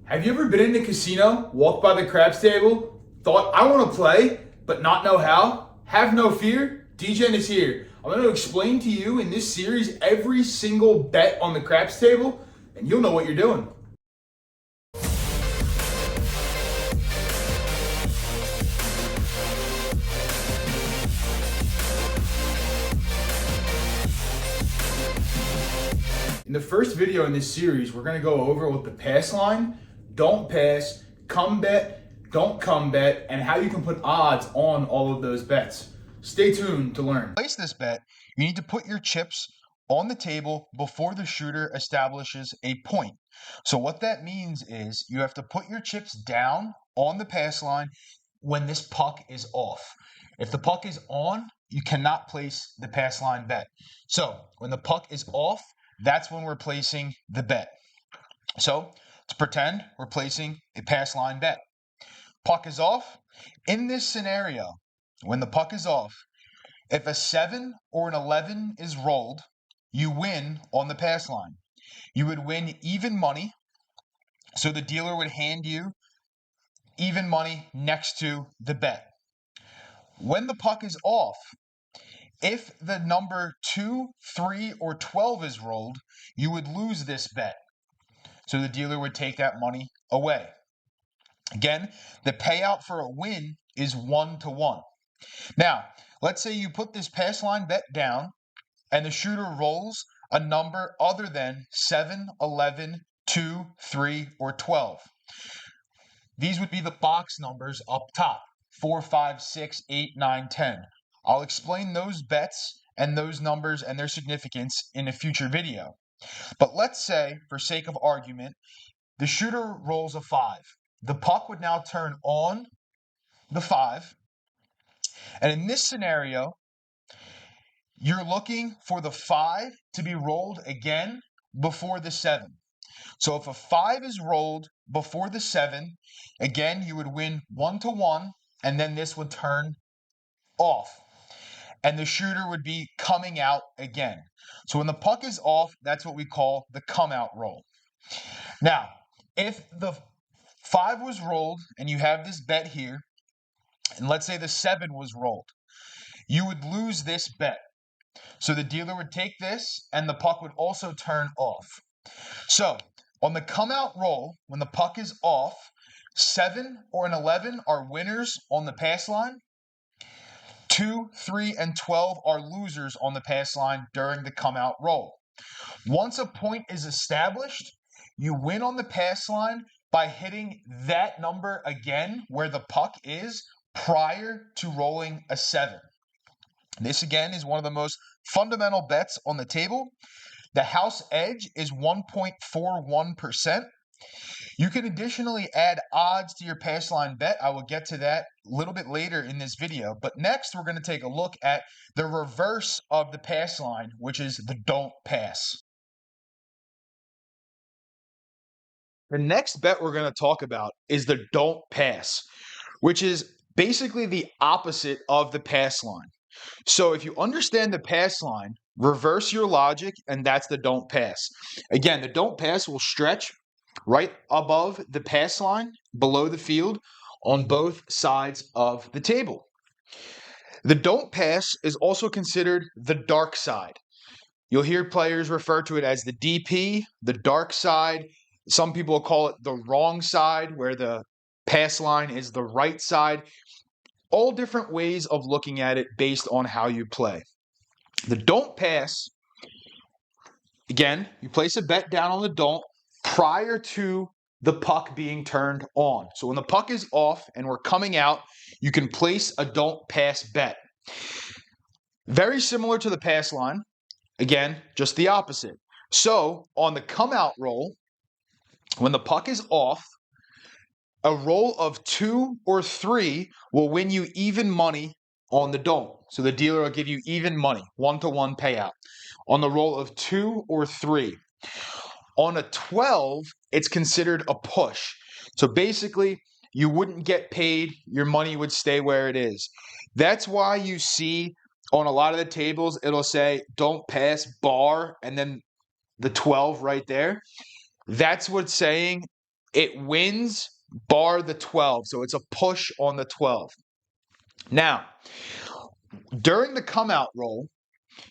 Have you ever been in the casino, walked by the craps table, thought, I want to play, but not know how? Have no fear, DJN is here. I'm going to explain to you in this series every single bet on the craps table, and you'll know what you're doing. In the first video in this series, we're going to go over what the pass line, don't pass, come bet, don't come bet, and how you can put odds on all of those bets. Stay tuned to learn. To place this bet, you need to put your chips on the table before the shooter establishes a point. So what that means is you have to put your chips down on the pass line when this puck is off. If the puck is on, you cannot place the pass line bet. So when the puck is off, that's when we're placing the bet. So to pretend we're placing a pass line bet. Puck is off. In this scenario, when the puck is off, if a 7 or an 11 is rolled, you win on the pass line. You would win even money, so the dealer would hand you even money next to the bet. When the puck is off, if the number 2, 3, or 12 is rolled, you would lose this bet. So the dealer would take that money away. Again, the payout for a win is 1-to-1. Now, let's say you put this pass line bet down and the shooter rolls a number other than 7, 11, 2, 3, or 12. These would be the box numbers up top: 4, 5, 6, 8, 9, 10. I'll explain those bets and those numbers and their significance in a future video. But let's say, for sake of argument, the shooter rolls a 5. The puck would now turn on the 5. And in this scenario, you're looking for the 5 to be rolled again before the 7. So if a 5 is rolled before the 7, again, you would win 1-to-1, and then this would turn off. And the shooter would be coming out again. So when the puck is off, that's what we call the come out roll. Now, if the 5 was rolled and you have this bet here, and let's say the 7 was rolled, you would lose this bet. So the dealer would take this and the puck would also turn off. So on the come out roll, when the puck is off, 7 or an 11 are winners on the pass line. 2, 3, and 12 are losers on the pass line during the come out roll. Once a point is established, you win on the pass line by hitting that number again where the puck is prior to rolling a 7. This again is one of the most fundamental bets on the table. The house edge is 1.41%. You can additionally add odds to your pass line bet. I will get to that a little bit later in this video. But next, we're going to take a look at the reverse of the pass line, which is the don't pass. The next bet we're going to talk about is the don't pass, which is basically the opposite of the pass line. So if you understand the pass line, reverse your logic, and that's the don't pass. Again, the don't pass will stretch right above the pass line, below the field, on both sides of the table. The don't pass is also considered the dark side. You'll hear players refer to it as the DP, the dark side. Some people call it the wrong side, where the pass line is the right side. All different ways of looking at it based on how you play. The don't pass, again, you place a bet down on the don't prior to the puck being turned on. So when the puck is off and we're coming out, you can place a don't pass bet. Very similar to the pass line. Again, just the opposite. So on the come out roll, when the puck is off, a roll of 2 or 3 will win you even money on the don't. So the dealer will give you even money, 1-to-1 payout on the roll of 2 or 3. On a 12, it's considered a push. So basically, you wouldn't get paid. Your money would stay where it is. That's why you see on a lot of the tables, it'll say don't pass bar and then the 12 right there. That's what's saying it wins bar the 12. So it's a push on the 12. Now, during the come out roll,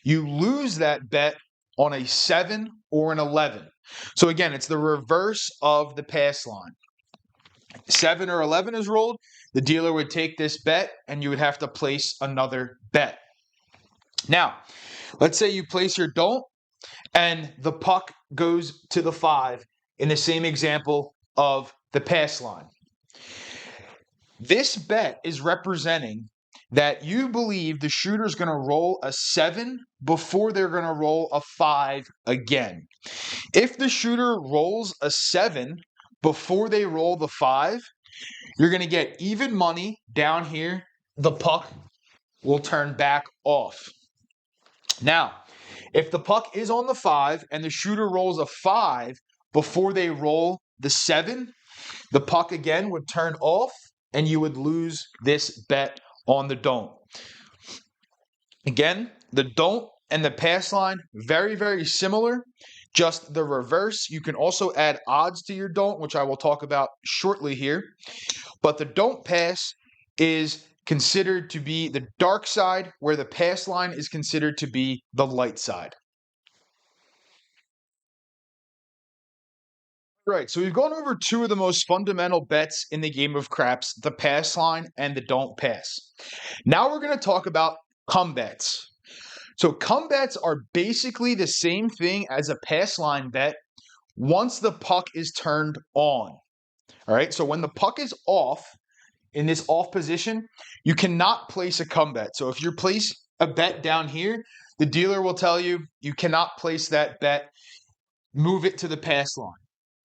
you lose that bet on a 7 or an 11. So again, it's the reverse of the pass line. 7 or 11 is rolled, the dealer would take this bet and you would have to place another bet. Now, let's say you place your don't and the puck goes to the 5 in the same example of the pass line. This bet is representing that you believe the shooter's going to roll a 7 before they're going to roll a 5 again. If the shooter rolls a 7 before they roll the 5, you're going to get even money down here. The puck will turn back off. Now, if the puck is on the 5 and the shooter rolls a 5 before they roll the 7, the puck again would turn off and you would lose this bet on the don't. Again, the don't and the pass line, very, very similar, just the reverse. You can also add odds to your don't, which I will talk about shortly here. But the don't pass is considered to be the dark side, where the pass line is considered to be the light side. Right, so we've gone over two of the most fundamental bets in the game of craps, the pass line and the don't pass. Now we're going to talk about come bets. So come bets are basically the same thing as a pass line bet once the puck is turned on. All right, so when the puck is off, in this off position, you cannot place a come bet. So if you place a bet down here, the dealer will tell you you cannot place that bet, move it to the pass line,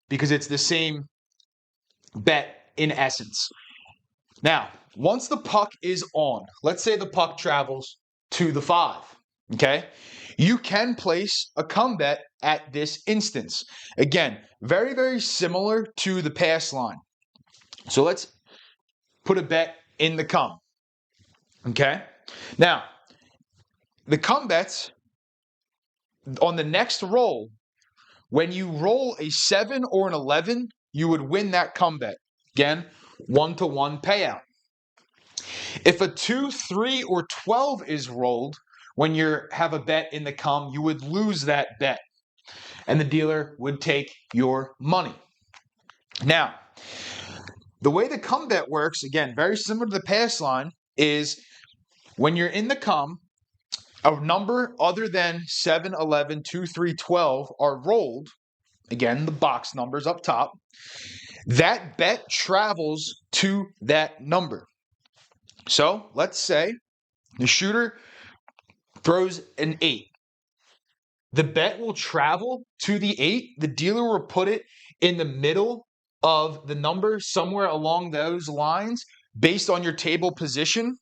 because it's the same bet in essence. Now, once the puck is on, let's say the puck travels to the 5, okay? You can place a come bet at this instance. Again, very, very similar to the pass line. So let's put a bet in the come, okay? Now, the come bets on the next roll, when you roll a 7 or an 11, you would win that come bet. Again, 1-to-1 payout. If a 2, 3, or 12 is rolled when you have a bet in the come, you would lose that bet, and the dealer would take your money. Now, the way the come bet works, again, very similar to the pass line, is when you're in the come, a number other than 7, 11, 2, 3, 12 are rolled. Again, the box numbers up top. That bet travels to that number. So let's say the shooter throws an 8. The bet will travel to the 8. The dealer will put it in the middle of the number, somewhere along those lines, based on your table position.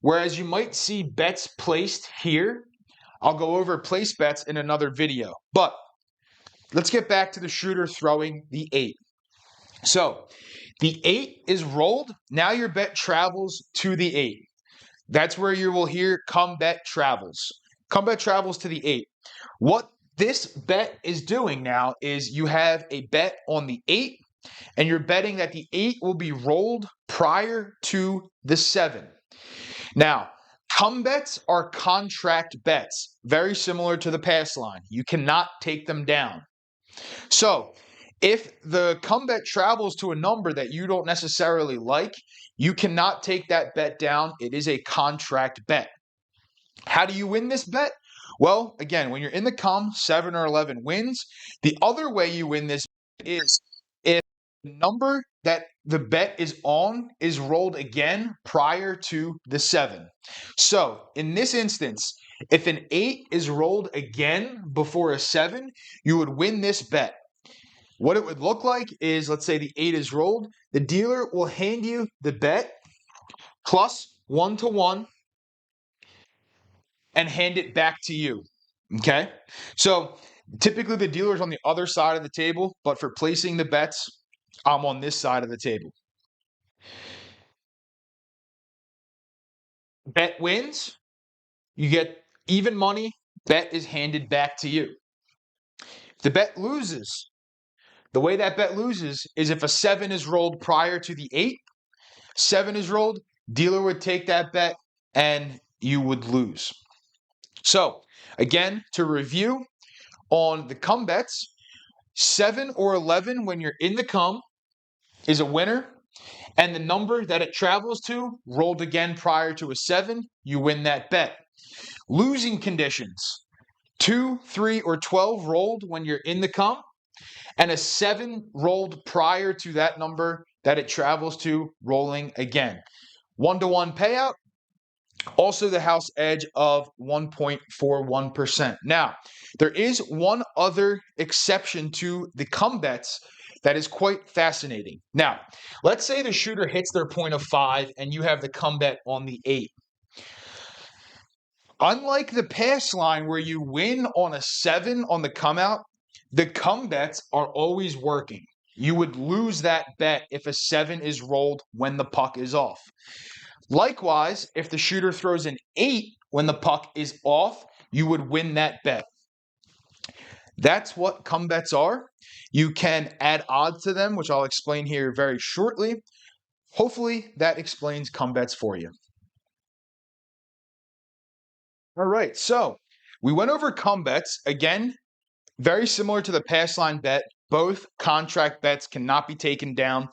Whereas you might see bets placed here. I'll go over place bets in another video. But let's get back to the shooter throwing the 8. So the 8 is rolled. Now your bet travels to the 8. That's where you will hear come bet travels. Come bet travels to the 8. What this bet is doing now is you have a bet on the 8, and you're betting that the 8 will be rolled prior to the 7. Now, come bets are contract bets, very similar to the pass line. You cannot take them down. So, if the come bet travels to a number that you don't necessarily like, you cannot take that bet down. It is a contract bet. How do you win this bet? Well, again, when you're in the come, 7 or 11 wins. The other way you win this is if the number that the bet is on is rolled again prior to the 7. So, in this instance, if an 8 is rolled again before a 7, you would win this bet. What it would look like is, let's say the 8 is rolled, the dealer will hand you the bet plus 1-to-1 and hand it back to you, okay? So typically the dealer is on the other side of the table, but for placing the bets, I'm on this side of the table. Bet wins, you get even money, bet is handed back to you. If the bet loses, The way that bet loses is if a 7 is rolled prior to the 8, 7 is rolled, dealer would take that bet and you would lose. So, again, to review on the come bets, 7 or 11 when you're in the come is a winner, and the number that it travels to rolled again prior to a 7, you win that bet. Losing conditions, 2, 3, or 12 rolled when you're in the come, and a 7 rolled prior to that number that it travels to rolling again. 1-to-1 payout, also the house edge of 1.41%. Now, there is one other exception to the come bets that is quite fascinating. Now, let's say the shooter hits their point of 5 and you have the come bet on the 8. Unlike the pass line where you win on a 7 on the come out, the come bets are always working. You would lose that bet if a 7 is rolled when the puck is off. Likewise, if the shooter throws an 8 when the puck is off, you would win that bet. That's what come bets are. You can add odds to them, which I'll explain here very shortly. Hopefully that explains come bets for you. All right, so we went over come bets. Again, very similar to the pass line bet. Both contract bets cannot be taken down.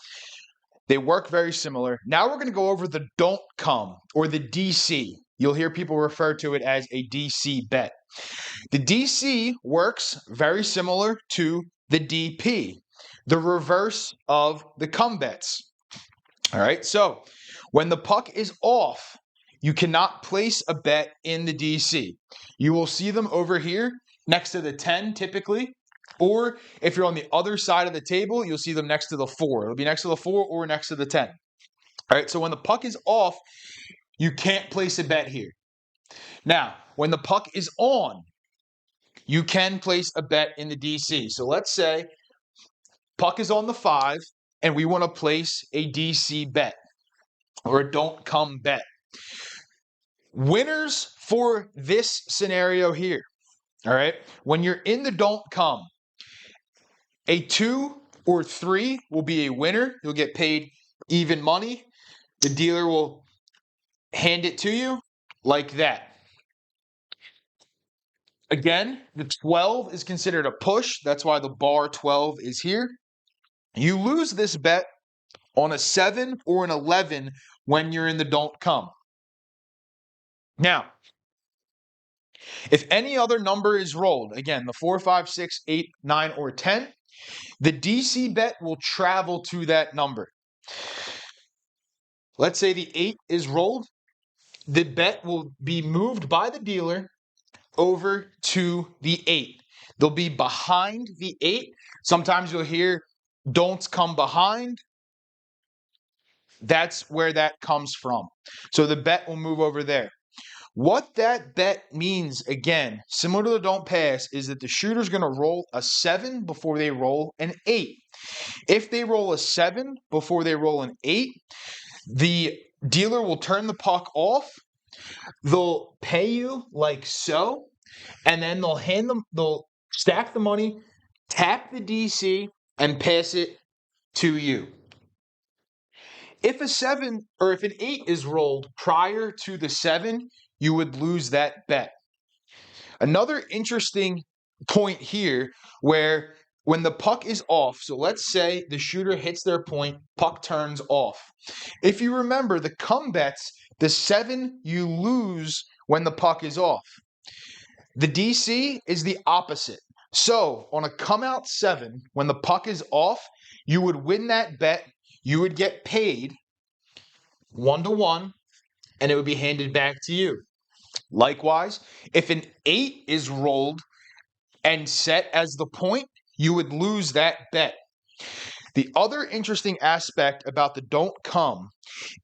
They work very similar. Now we're going to go over the don't come, or the DC. You'll hear people refer to it as a DC bet. The DC works very similar to the DP, the reverse of the come bets. All right, so when the puck is off, you cannot place a bet in the DC. You will see them over here next to the 10 typically, or if you're on the other side of the table, you'll see them next to the 4. It'll be next to the 4 or next to the 10. All right, so when the puck is off, you can't place a bet here. Now, when the puck is on, you can place a bet in the DC. So let's say puck is on the 5, and we want to place a DC bet or a don't come bet. Winners for this scenario here, all right, when you're in the don't come, a 2 or 3 will be a winner. You'll get paid even money. The dealer will hand it to you like that. Again, the 12 is considered a push. That's why the bar 12 is here. You lose this bet on a 7 or an 11 when you're in the don't come. Now, if any other number is rolled, again, the 4, 5, 6, 8, 9, or 10, the DC bet will travel to that number. Let's say the 8 is rolled. The bet will be moved by the dealer over to the 8. They'll be behind the 8. Sometimes you'll hear don'ts come behind. That's where that comes from. So the bet will move over there. What that bet means, again, similar to the don't pass, is that the shooter's going to roll a 7 before they roll an 8. If they roll a 7 before they roll an 8, the dealer will turn the puck off. They'll pay you like so, and then they'll stack the money, tap the DC, and pass it to you. If a 7 or if an 8 is rolled prior to the 7, you would lose that bet. Another interesting point here where when the puck is off, so let's say the shooter hits their point, puck turns off. If you remember the come bets, the 7 you lose when the puck is off. The DC is the opposite. So on a come out 7, when the puck is off, you would win that bet. You would get paid 1-to-1, and it would be handed back to you. Likewise, if an 8 is rolled and set as the point, you would lose that bet. The other interesting aspect about the don't come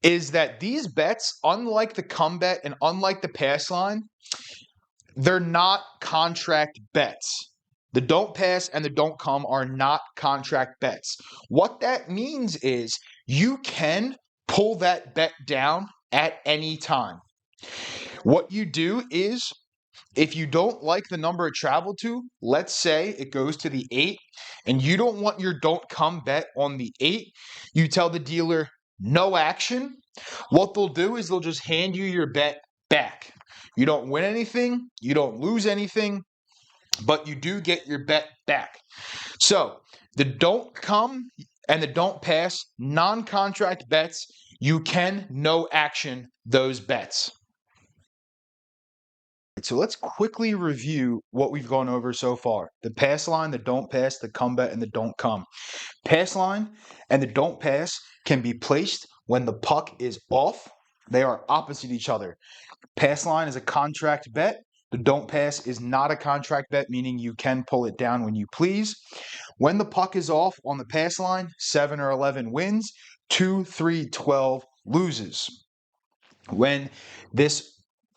is that these bets, unlike the come bet and unlike the pass line, they're not contract bets. The don't pass and the don't come are not contract bets. What that means is you can pull that bet down at any time. What you do is If you don't like the number it traveled to, let's say it goes to the 8 and you don't want your don't come bet on the 8, you tell the dealer no action. What they'll do is they'll just hand you your bet back. You don't win anything, you don't lose anything, but you do get your bet back. So the don't come and the don't pass non-contract bets, you can no action those bets. So let's quickly review what we've gone over so far. The pass line, the don't pass, the come bet, and the don't come. Pass line and the don't pass can be placed when the puck is off. They are opposite each other. Pass line is a contract bet. The don't pass is not a contract bet, meaning you can pull it down when you please. When the puck is off on the pass line, 7 or 11 wins, 2, 3, 12 loses. When this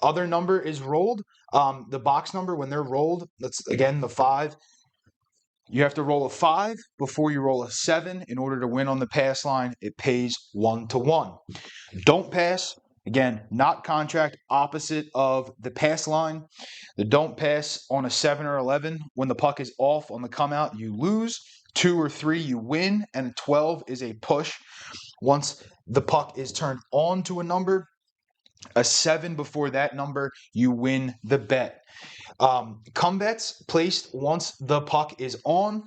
other number is rolled, the box number, when they're rolled, that's again the 5. You have to roll a 5 before you roll a 7 in order to win on the pass line. It pays 1-1. Don't pass, again, not contract, opposite of the pass line. The don't pass on a 7 or 11, when the puck is off on the come out, you lose. 2 or 3, you win, and 12 is a push. Once the puck is turned on to a number, a 7 before that number, you win the bet. Come bets placed once the puck is on.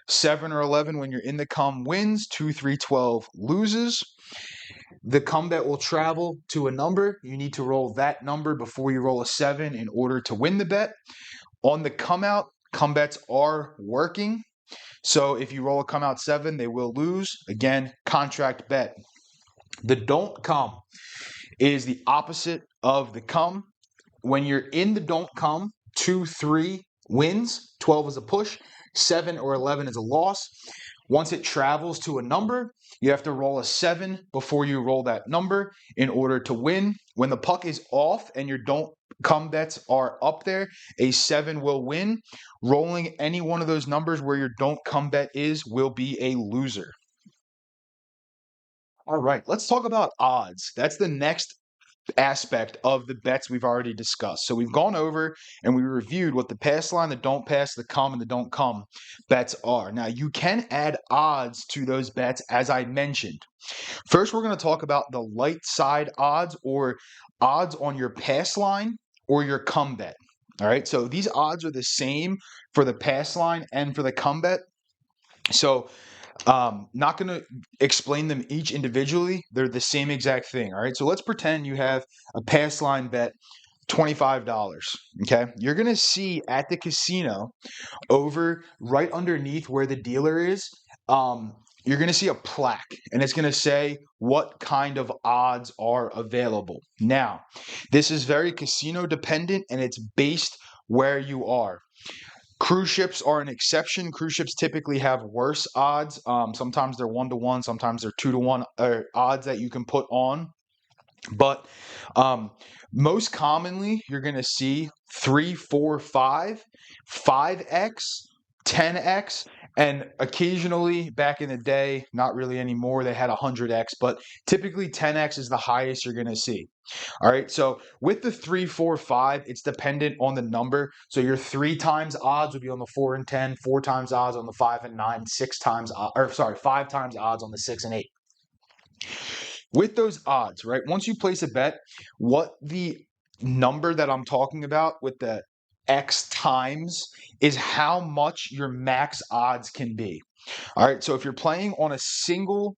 7 or 11 when you're in the come wins. 2, 3, 12 loses. The come bet will travel to a number. You need to roll that number before you roll a 7 in order to win the bet. On the come out, come bets are working. So if you roll a come out 7, they will lose. Again, contract bet. The don't come is the opposite of the come. When you're in the don't come, 2, 3 wins, 12 is a push, 7 or 11 is a loss. Once it travels to a number, you have to roll a 7 before you roll that number in order to win. When the puck is off and your don't come bets are up there, a 7 will win. Rolling any one of those numbers where your don't come bet is will be a loser. All right, let's talk about odds. That's the next aspect of the bets we've already discussed. So we've gone over and we reviewed what the pass line, the don't pass, the come, and the don't come bets are. Now you can add odds to those bets, as I mentioned. First, we're going to talk about the light side odds, or odds on your pass line or your come bet. All right, so these odds are the same for the pass line and for the come bet. So not going to explain them each individually. They're the same exact thing. All right. So let's pretend you have a pass line bet, $25. Okay. You're going to see at the casino, over right underneath where the dealer is, you're going to see a plaque, and it's going to say what kind of odds are available. Now, this is very casino dependent, and it's based where you are. Cruise ships are an exception. Cruise ships typically have worse odds. Sometimes they're 1-1, sometimes they're 2-1 odds that you can put on. But most commonly, you're going to see 3, 4, 5, 5x, 10x, and occasionally back in the day, not really anymore, they had 100x, but typically 10x is the highest you're going to see. All right, so with the 3, 4, 5, it's dependent on the number. So your 3 times odds would be on the 4 and 10, 4 times odds on the 5 and 9, 5 times odds on the 6 and 8. With those odds, right, once you place a bet, what the number that I'm talking about with the X times is how much your max odds can be. All right, so if you're playing on a single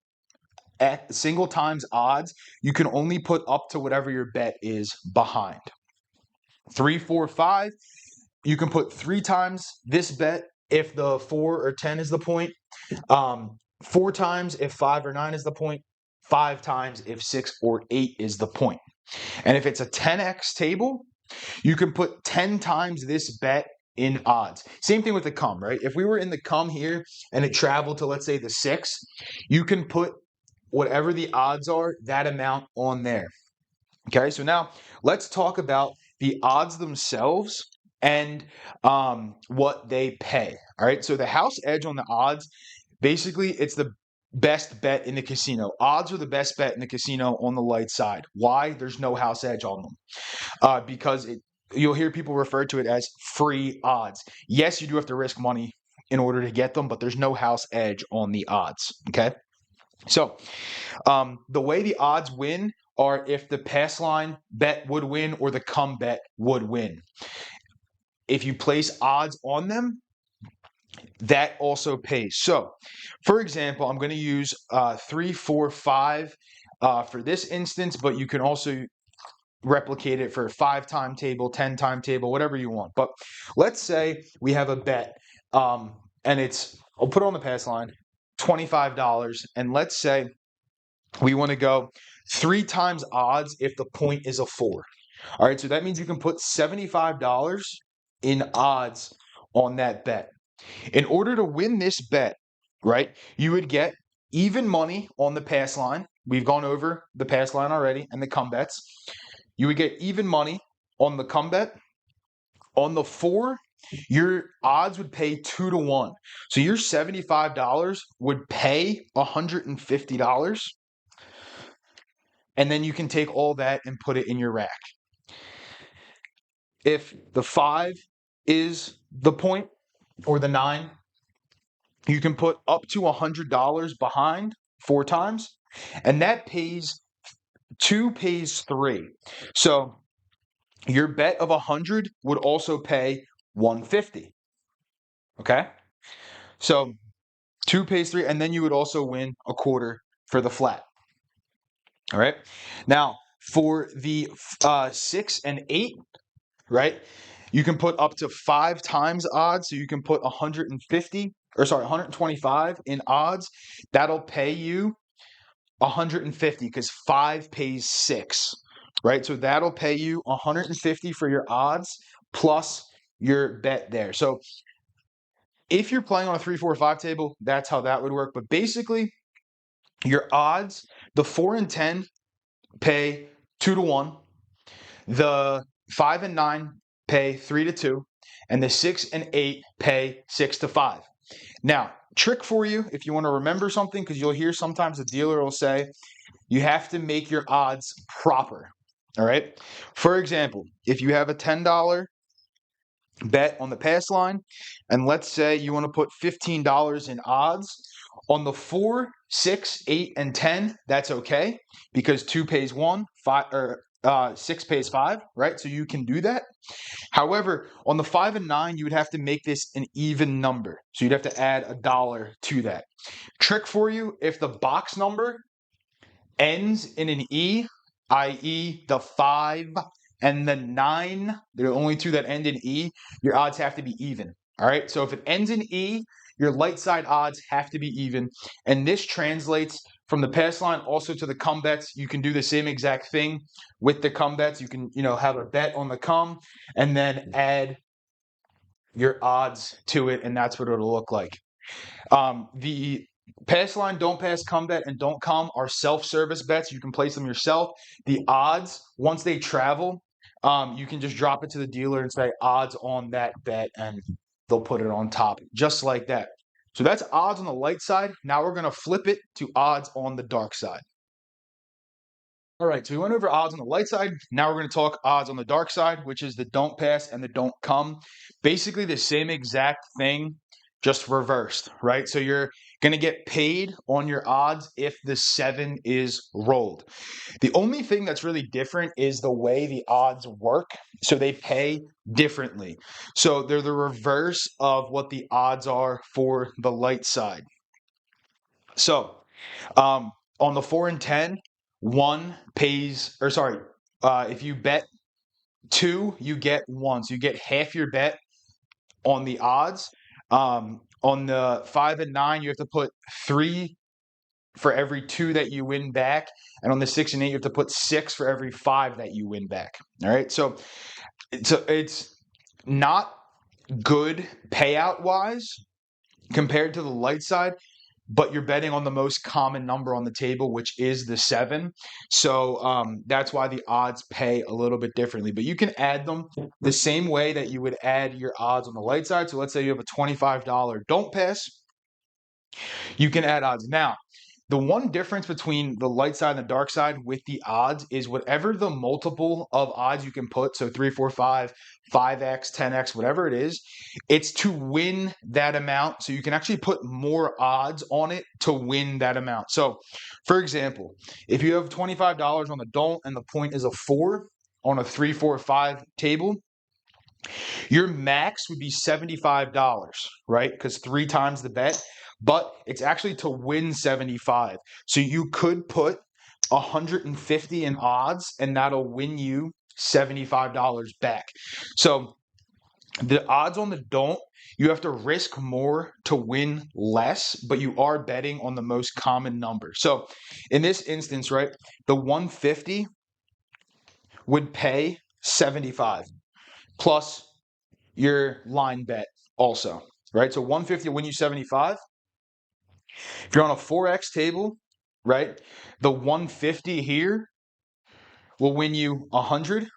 times odds, you can only put up to whatever your bet is behind. 3, 4, 5, you can put 3 times this bet if the 4 or 10 is the point, 4 times if 5 or 9 is the point, 5 times if 6 or 8 is the point. And if it's a 10x table, you can put 10 times this bet in odds. Same thing with the come, right? If we were in the come here and it traveled to, let's say, the 6, you can put whatever the odds are, that amount on there. Okay, so now let's talk about the odds themselves and what they pay. All right, so the house edge on the odds, basically it's the best bet in the casino. Odds are the best bet in the casino on the light side. Why? There's no house edge on them. Because you'll hear people refer to it as free odds. Yes, you do have to risk money in order to get them, but there's no house edge on the odds. Okay. So the way the odds win are if the pass line bet would win or the come bet would win. If you place odds on them, that also pays. So, for example, I'm going to use 3, 4, 5 for this instance, but you can also replicate it for a 5-time table, 10-time table, whatever you want. But let's say we have a bet, and I'll put it on the pass line, $25, and let's say we want to go 3 times odds if the point is a 4. All right, so that means you can put $75 in odds on that bet. In order to win this bet, right, you would get even money on the pass line. We've gone over the pass line already and the come bets. You would get even money on the come bet. On the 4, your odds would pay 2 to 1. So your $75 would pay $150. And then you can take all that and put it in your rack. If the 5 is the point or the 9, you can put up to $100 behind 4 times, and that pays 2 pays 3. So your bet of 100 would also pay 150. Okay? So 2 pays 3, and then you would also win a quarter for the flat. All right? Now, for the 6 and 8, right? You can put up to 5 times odds, so you can put 125 in odds. That'll pay you 150 because 5 pays 6, right? So that'll pay you 150 for your odds plus your bet there. So if you're playing on a 3, 4, 5 table, that's how that would work. But basically, your odds, the 4 and 10 pay 2 to 1. The 5 and 9 pay 3 to 2, and the 6 and 8 pay 6 to 5. Now, trick for you if you want to remember something, because you'll hear sometimes the dealer will say you have to make your odds proper. All right. For example, if you have a $10 bet on the pass line, and let's say you want to put $15 in odds on the 4, 6, 8, and 10, that's okay because 2 pays 1, 5 or 6 pays 5, right? So you can do that. However, on the 5 and 9, you would have to make this an even number. So you'd have to add $1 to that. Trick for you, if the box number ends in an E, i.e. the 5 and the 9, they're the only 2 that end in E, your odds have to be even. All right, so if it ends in E, your light side odds have to be even. And this translates from the pass line also to the come bets. You can do the same exact thing with the come bets. You can, have a bet on the come and then add your odds to it, and that's what it'll look like. The pass line, don't pass, come bet, and don't come are self-service bets. You can place them yourself. The odds, once they travel, you can just drop it to the dealer and say odds on that bet, and they'll put it on top, just like that. So that's odds on the light side. Now we're going to flip it to odds on the dark side. All right, so we went over odds on the light side. Now we're going to talk odds on the dark side, which is the don't pass and the don't come. Basically the same exact thing, just reversed, right? So you're going to get paid on your odds if the 7 is rolled. The only thing that's really different is the way the odds work. So they pay differently. So they're the reverse of what the odds are for the light side. So on the 4 and 10, 1 pays, if you bet 2, you get 1. So you get half your bet on the odds. On the 5 and 9, you have to put 3 for every 2 that you win back. And on the 6 and 8, you have to put 6 for every 5 that you win back. All right. So it's not good payout wise compared to the light side, but you're betting on the most common number on the table, which is the 7. So that's why the odds pay a little bit differently. But you can add them the same way that you would add your odds on the light side. So let's say you have a $25 don't pass. You can add odds. Now, The one difference between the light side and the dark side with the odds is whatever the multiple of odds you can put, so 3, 4, 5, 5x, 10x, whatever it is, it's to win that amount. So you can actually put more odds on it to win that amount. So, for example, if you have $25 on the don't and the point is a 4 on a 3, 4, 5 table, your max would be $75, right? Because 3 times the bet, but it's actually to win 75. So you could put 150 in odds and that'll win you $75 back. So the odds on the don't, you have to risk more to win less, but you are betting on the most common number. So in this instance, right, the 150 would pay 75 plus your line bet also, right? So 150 will win you 75. If you're on a 4x table, right, the 150 here will win you 100.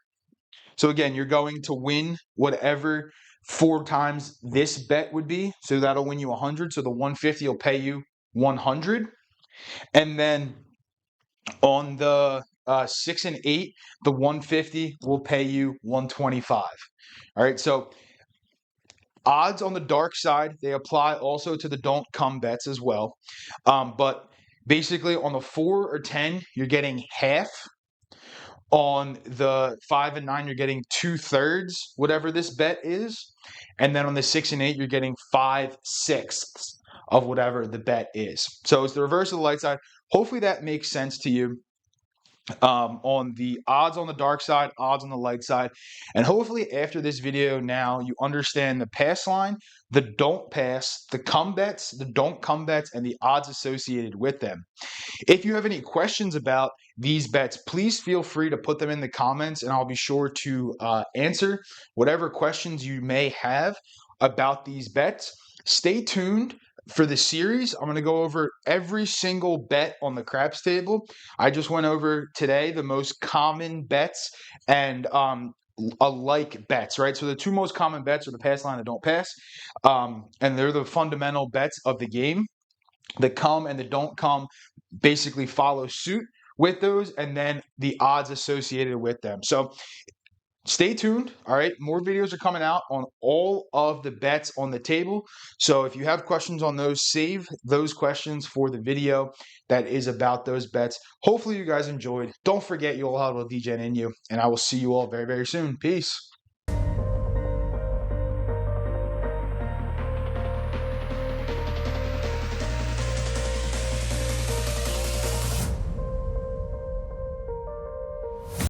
So again, you're going to win whatever 4 times this bet would be. So that'll win you 100. So the 150 will pay you 100. And then on the 6 and 8, the 150 will pay you 125. All right, so odds on the dark side, they apply also to the don't come bets as well. But basically on the 4 or 10, you're getting half. On the 5 and 9, you're getting 2/3, whatever this bet is. And then on the 6 and 8, you're getting 5/6 of whatever the bet is. So it's the reverse of the light side. Hopefully that makes sense to you. On the odds on the dark side, odds on the light side. And hopefully after this video now, you understand the pass line, the don't pass, the come bets, the don't come bets, and the odds associated with them. If you have any questions about these bets, please feel free to put them in the comments and I'll be sure to answer whatever questions you may have about these bets. Stay tuned for the series. I'm going to go over every single bet on the craps table. I just went over today the most common bets and alike bets, right? So the 2 most common bets are the pass line and don't pass, and they're the fundamental bets of the game. The come and the don't come basically follow suit with those, and then the odds associated with them. So stay tuned. All right, more videos are coming out on all of the bets on the table. So if you have questions on those, save those questions for the video that is about those bets. Hopefully you guys enjoyed. Don't forget you all have a little DJ in you, and I will see you all very, very soon. Peace.